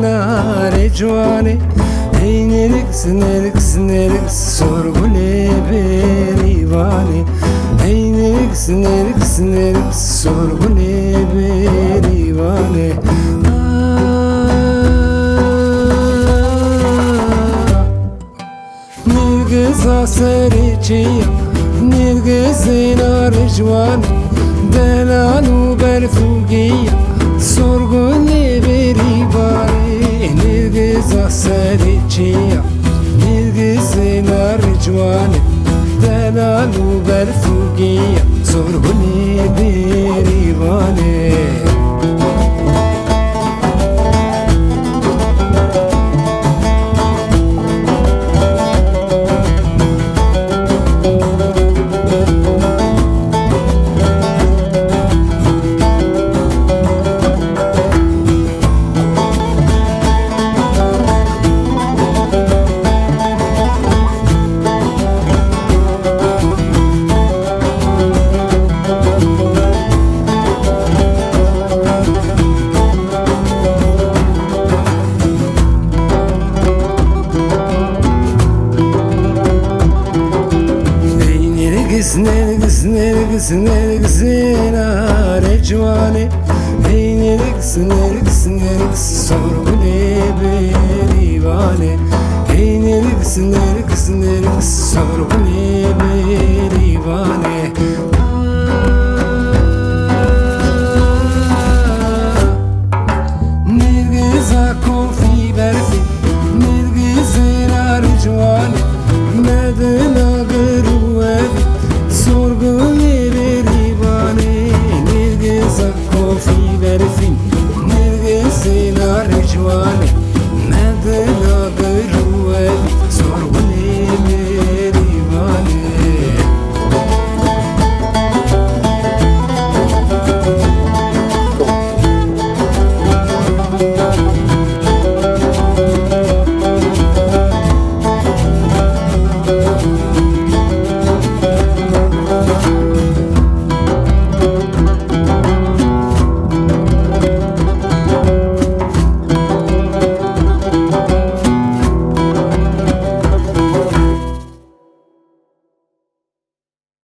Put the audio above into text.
naricwane Hey nergis sorgule berivane Hey nergis sorgule berivane Nergis aseriçiya Nergis naricwane Delalu berfugiya sorgule berivane Nergis aseriçiya Nergis naricwane Delalu berfugiya sorgule berivane Nergis naricwane Hey nergis sorgule berivane Hey nergis sorgule berivane Nergis akofi berfi Nergis naricwane Medena gru evi sorgule berivane Nergis akofi berfi Nergis naricwane